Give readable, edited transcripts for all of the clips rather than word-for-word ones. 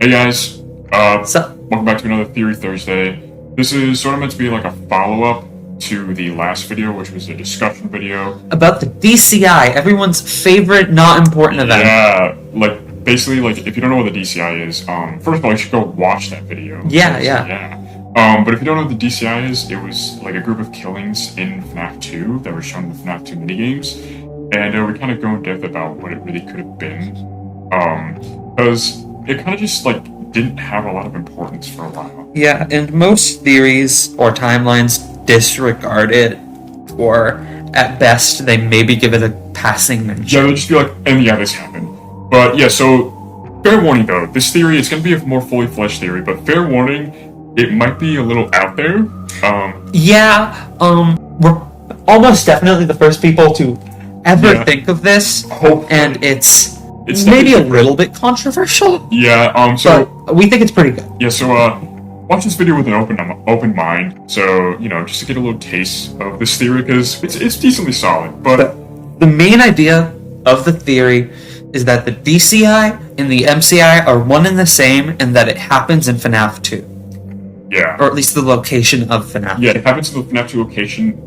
Hey guys, What's up? welcome back to another Theory Thursday. This is sort of meant to be like a follow-up to the last video, which was a discussion video. About the DCI, everyone's favorite not important event. Yeah, like, basically, like, if you don't know what the DCI is, first of all, you should go watch that video. Yeah. But if you don't know what the DCI is, it was like a group of killings in FNAF 2 that were shown in the FNAF 2 minigames. And we kind of go in depth about what it really could have been. Because it kind of just, like, didn't have a lot of importance for a while. Yeah, and most theories or timelines disregard it, or at best, they maybe give it a passing mention. Yeah, they'll just be like, and yeah, this happened. But yeah, so, fair warning though, this theory, it's going to be a more fully fledged theory, but fair warning, it might be a little out there. We're almost definitely the first people to ever think of this, and it's maybe a little bit controversial. Yeah, but we think it's pretty good. Yeah, so, watch this video with an open mind, so, you know, just to get a little taste of this theory, because it's decently solid, but the main idea of the theory is that the DCI and the MCI are one and the same, and that it happens in FNAF 2. Yeah. Or at least the location of FNAF 2. Yeah, it happens in the FNAF 2 location,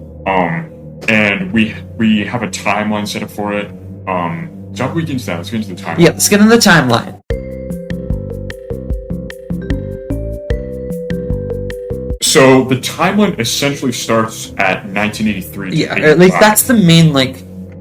and we have a timeline set up for it. So how do we get into that? Let's get into the timeline. Yeah, let's get into the timeline. So the timeline essentially starts at 1983. Yeah, or at least that's the main, like,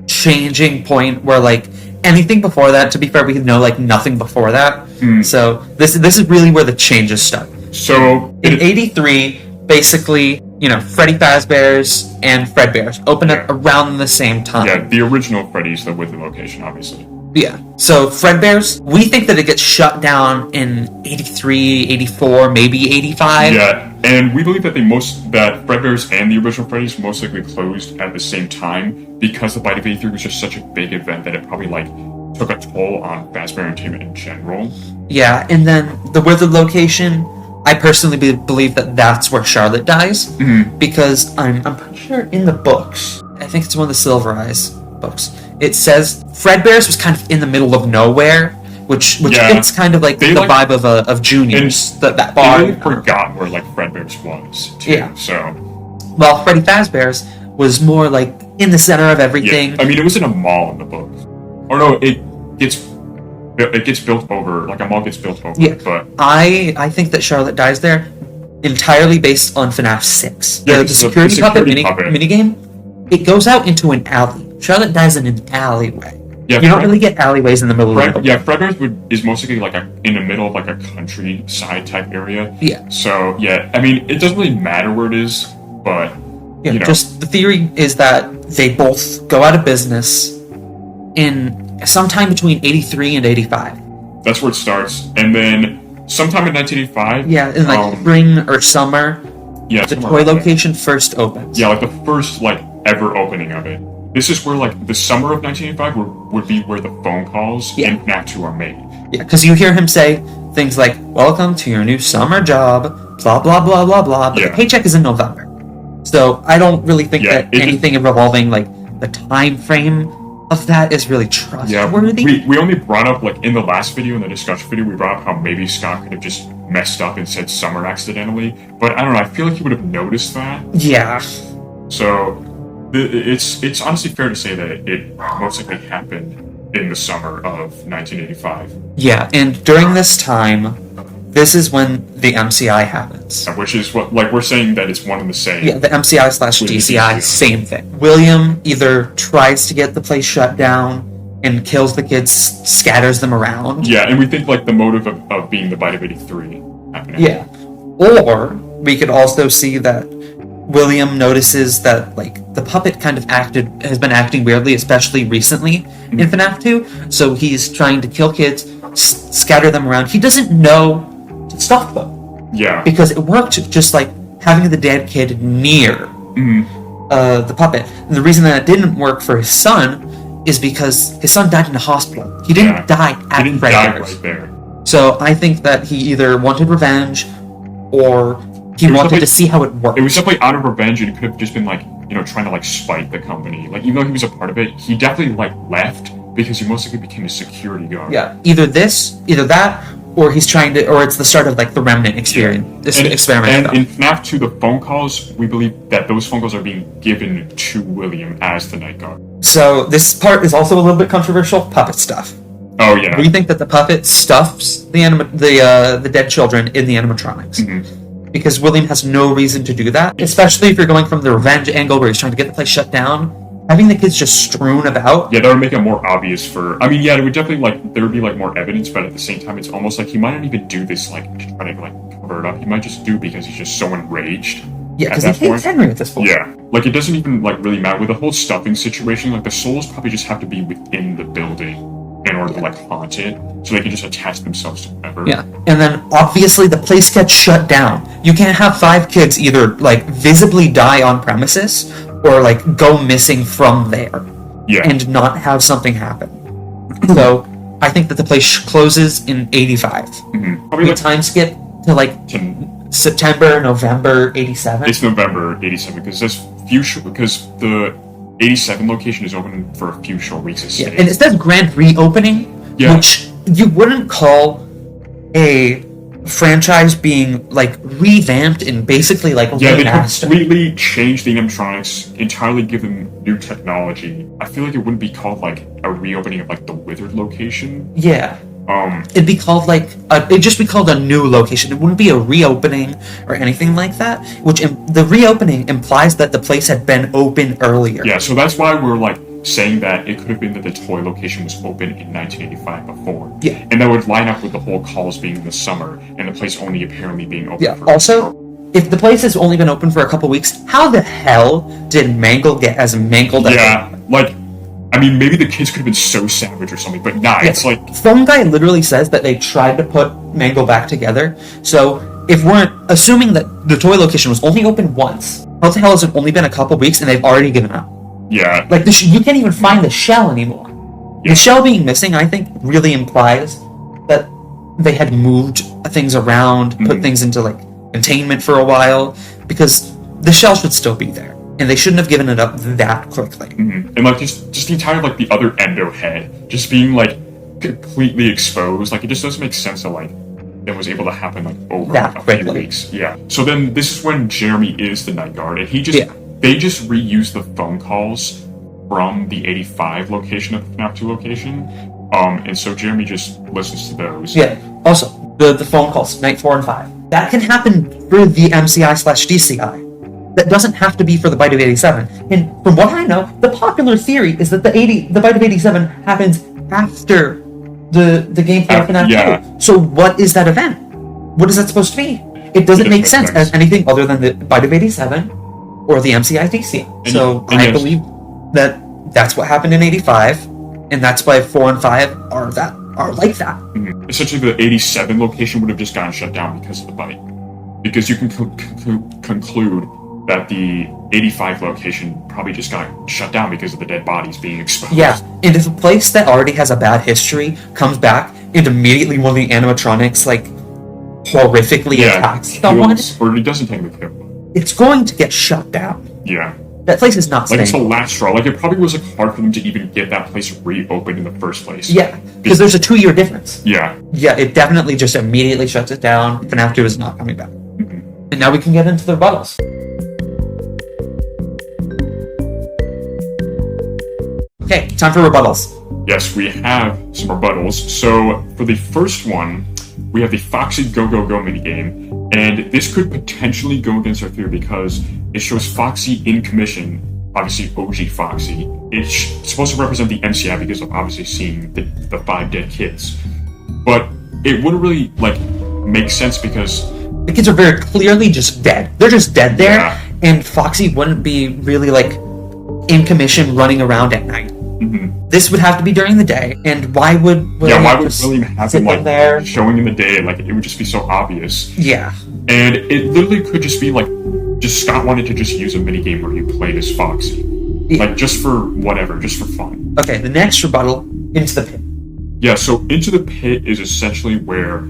changing point where, like, anything before that, to be fair, we know, like, nothing before that. So this is really where the changes start. So in 83, basically, you know, Freddy Fazbear's and Fredbear's open up around the same time. Yeah, the original Freddy's, the with the location, obviously. Yeah. So Fredbear's, we think that it gets shut down in 83, 84, maybe 85. Yeah, and we believe that that Fredbear's and the original Freddy's most likely closed at the same time because the Bite of 83 was just such a big event that it probably, like, took a toll on Fazbear Entertainment in general. Yeah, and then the Withered location, I personally believe that that's where Charlotte dies, because I'm pretty sure in the books, I think it's one of the Silver Eyes books, it says Fredbear's was kind of in the middle of nowhere, which it's kind of like the vibe of Junior's, that bar. They really forgot where, like, Fredbear's was, too, yeah. So... Well, Freddy Fazbear's was more, like, in the center of everything. Yeah. I mean, it was in a mall in the book. Or no, it gets built over, like a mall gets built over. Yeah, but I think that Charlotte dies there entirely based on FNAF 6. Yeah, the security puppet minigame, it goes out into an alley. Charlotte dies in an alleyway. Yeah, you don't really get alleyways in the middle of the Yeah, Fredbear's is mostly like in the middle of like a countryside type area. Yeah. So, yeah, I mean, it doesn't really matter where it is, but, yeah, you know. Just the theory is that they both go out of business in sometime between 83 and 85. That's where it starts. And then sometime in 1985... Yeah, in like spring or summer, yeah, the toy location first opens. Yeah, like the first, like, ever opening of it. This is where, like, the summer of 1985 would be where the phone calls in FNAF 2 are made. Yeah, because you hear him say things like, "Welcome to your new summer job, blah, blah, blah, blah, blah," but the paycheck is in November. So I don't really think that anything involving, like, the time frame of that is really trustworthy. Yeah, we only brought up, like, in the last video, in the discussion video, we brought up how maybe Scott could have just messed up and said summer accidentally, but I don't know, I feel like he would have noticed that. Yeah. So, it's honestly fair to say that it most likely happened in the summer of 1985. Yeah, and during this time, this is when the MCI happens. Which is what, like, we're saying that it's one and the same. Yeah, the MCI/DCI, same thing. William either tries to get the place shut down and kills the kids, scatters them around. Yeah, and we think, like, the motive of being the Bite of 83 happening. Yeah. Or we could also see that William notices that, like, the puppet kind of has been acting weirdly, especially recently in FNAF 2. So he's trying to kill kids, scatter them around. He doesn't know to stop them. Yeah. Because it worked just like having the dead kid near the puppet. And the reason that it didn't work for his son is because his son died in a hospital. He didn't die at Fredbear's. Die right there. So I think that he either wanted revenge or he wanted to see how it worked. It was definitely out of revenge, and it could have just been, like, you know, trying to, like, spite the company. Like, even though he was a part of it, he definitely, like, left because he most likely became a security guard. Yeah, either that, or he's trying to, or it's the start of like the Remnant experience. This experiment. And in FNAF 2, the phone calls, we believe that those phone calls are being given to William as the Night Guard. So this part is also a little bit controversial. Puppet stuff. Oh yeah. We think that the puppet stuffs the dead children in the animatronics. Mm-hmm. Because William has no reason to do that, especially if you're going from the revenge angle where he's trying to get the place shut down. Having the kids just strewn about. Yeah, that would make it more obvious for... I mean, yeah, it would definitely, there would be, more evidence, but at the same time, it's almost like he might not even do this, to try to, cover it up. He might just do it because he's just so enraged. Yeah, because he hates Henry at this point. Yeah. It doesn't even, really matter. With the whole stuffing situation, the souls probably just have to be within the building in order to, haunt it, so they can just attach themselves to whatever. Yeah, and then, obviously, the place gets shut down. You can't have 5 kids either, visibly die on premises, or go missing from there, and not have something happen. So I think that the place closes in 85. Mm-hmm. Probably time skip to September, November 87. It's November 87 because because the 87 location is open for a few short weeks. Yeah, and it says grand reopening, which you wouldn't call a franchise being revamped and basically they completely changed the animatronics, entirely give them new technology. I feel like it wouldn't be called a reopening of the Withered location. Yeah. It'd be called it'd just be called a new location. It wouldn't be a reopening or anything like that. Which the reopening implies that the place had been open earlier. Yeah, so that's why we're saying that it could have been that the toy location was open in 1985 before. Yeah. And that would line up with the whole calls being in the summer and the place only apparently being open. Yeah. Also, if the place has only been open for a couple weeks, how the hell did Mangle get as mangled? Yeah. I mean, maybe the kids could have been so savage or something, but nah, it's Phone Guy literally says that they tried to put Mangle back together. So, if we're assuming that the toy location was only open once, how the hell has it only been a couple weeks and they've already given up? Yeah. You can't even find the shell anymore. Yeah. The shell being missing, I think, really implies that they had moved things around, put things into, containment for a while, because the shell should still be there. And they shouldn't have given it up that quickly. Mm-hmm. And just the entire the other endo head just being completely exposed. It just doesn't make sense that that was able to happen over that a quickly. few weeks. Yeah. So then this is when Jeremy is the Night Guard, and they just reuse the phone calls from the 85 location of the FNAF 2 location. And so Jeremy just listens to those. Yeah. Also, the phone calls, night 4 and 5. That can happen for the MCI/DCI. That doesn't have to be for the Bite of 87. And from what I know, the popular theory is that the Bite of 87 happens after the gameplay of FNAF 2. So what is that event? What is that supposed to be? It doesn't make sense as anything other than the Bite of 87 or the MCI DCI. So I believe that that's what happened in 85, and that's why 4 and 5 are like that. Mm-hmm. Essentially, the 87 location would have just gotten shut down because of the Bite. Because you can conclude that the 85 location probably just got shut down because of the dead bodies being exposed. Yeah, and if a place that already has a bad history comes back and immediately one of the animatronics horrifically attacks someone, or it doesn't technically kill, it's going to get shut down. Yeah. That place is not staying. It's the last straw. It probably was hard for them to even get that place reopened in the first place. Yeah, because there's a 2-year difference. Yeah. Yeah, it definitely just immediately shuts it down. FNAF 2 is not coming back. Mm-hmm. And now we can get into the rebuttals. Okay, time for rebuttals. Yes, we have some rebuttals. So, for the first one, we have the Foxy Go Go Go minigame, and this could potentially go against our theory because it shows Foxy in commission, obviously OG Foxy. It's supposed to represent the MCI because of obviously seeing the 5 dead kids. But it wouldn't really, make sense because the kids are very clearly just dead. They're just dead there, and Foxy wouldn't be really, in commission running around at night. Mm-hmm. This would have to be during the day, and why would William have him there showing in the day? It would just be so obvious. Yeah, and it literally could just be just Scott wanted to just use a minigame where you played as Foxy, just for whatever, just for fun. Okay, the next rebuttal, Into the Pit. Yeah, so Into the Pit is essentially where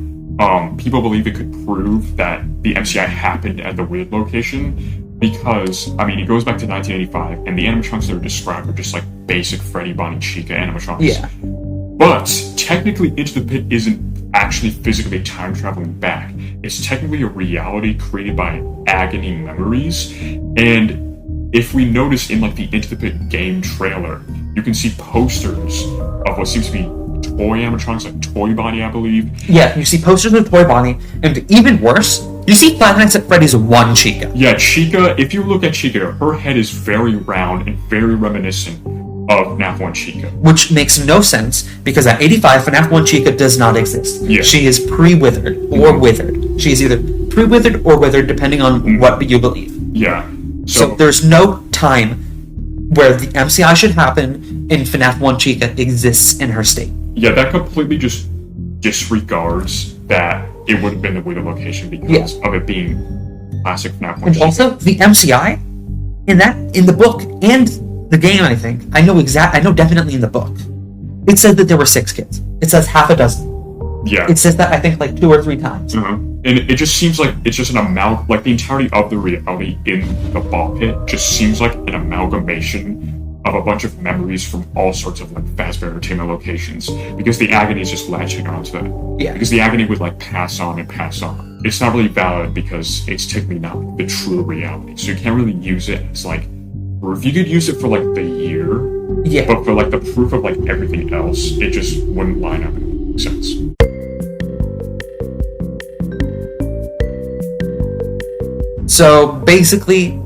people believe it could prove that the MCI happened at the weird location. Because, it goes back to 1985, and the animatronics that are described are just basic Freddy, Bonnie, Chica animatronics. Yeah. But, technically, Into the Pit isn't actually physically time traveling back. It's technically a reality created by agony memories. And if we notice in like the Into the Pit game trailer, you can see posters of what seems to be toy animatronics, like Toy Body, I believe. Yeah, you see posters of Toy Bonnie, and even worse, you see Five Nights at Freddy's 1 Chica. Yeah, Chica, if you look at Chica, her head is very round and very reminiscent of FNAF 1 Chica. Which makes no sense, because at 85, FNAF 1 Chica does not exist. Yeah. She is pre-withered, or withered. She is either pre-withered or withered, depending on what you believe. Yeah. So there's no time where the MCI should happen and FNAF 1 Chica exists in her state. Yeah, that completely just disregards that it would have been the Wither location because of it being classic FNAF 1 And Chica. also, the MCI, in the book and the game, I think, I know definitely in the book, it said that there were 6 kids. It says half a dozen. Yeah. It says that, I think, like 2 or 3 times. And it just seems like it's just an like the entirety of the reality in the ball pit just seems like an amalgamation of a bunch of memories from all sorts of like Fazbear Entertainment locations, because the agony is just latching onto that. Yeah. Because the agony would like pass on and pass on. It's not really valid because it's technically not the true reality. So you can't really use it as like, or if you could use it for like the year, Yeah. but for like the proof of like everything else, it just wouldn't line up and make sense. So basically,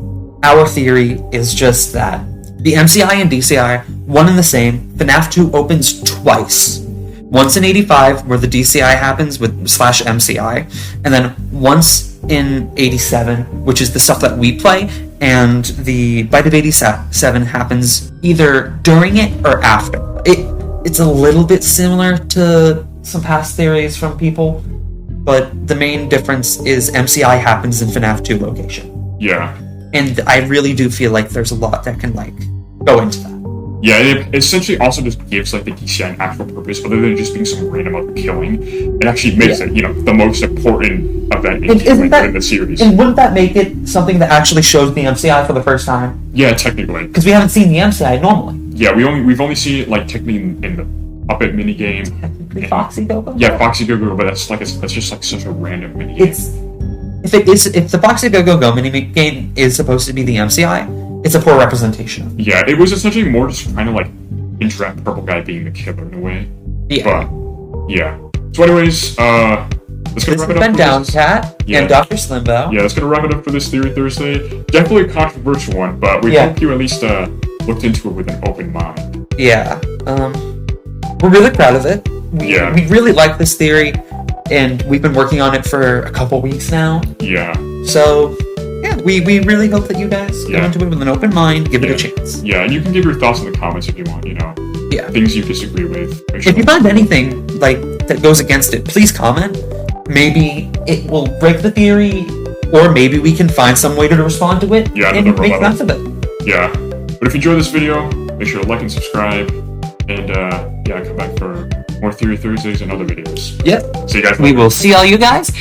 our theory is just that the MCI and DCI, one and the same. FNAF 2 opens twice. Once in 85, where the DCI happens with /MCI, and then once in 87, which is the stuff that we play, and the Bite of 87 happens either during it or after. It's a little bit similar to some past theories from people, but the main difference is MCI happens in FNAF 2 location. Yeah. And I really do feel like there's a lot that can, like, go into that. Yeah, it essentially also just gives, like, the DCI an actual purpose, other than just being some random other killing. It actually makes it, the most important event in the series. And wouldn't that make it something that actually shows the MCI for the first time? Yeah, technically. Because we haven't seen the MCI normally. Yeah, we've only seen it, like, technically in the Puppet minigame. Technically Foxy Go-Go? Yeah, Foxy Go-Go, but that's just, like, such a random minigame. If the Foxy Go-Go minigame is supposed to be the MCI, it's a poor representation of it. Yeah, it was essentially more just trying to, like, interact Purple Guy being the killer in a way. Yeah. But, yeah. So anyways, let's go This wrap has it up. been Downcat and Dr. Slimbo. Yeah, that's gonna wrap it up for this Theory Thursday. Definitely a controversial one, but we hope you at least looked into it with an open mind. Yeah. We're really proud of it. We really like this theory, and we've been working on it for a couple weeks now. Yeah. So, yeah, we really hope that you guys go into it with an open mind, give it a chance. Yeah, and you can give your thoughts in the comments if you want, things you disagree with. If you find anything, like, that goes against it, please comment. Maybe it will break the theory, or maybe we can find some way to respond to it and make sense of it. Yeah. But if you enjoyed this video, make sure to like and subscribe, and come back for more Theory Thursdays and other videos. Yep. See you guys later. We will see all you guys.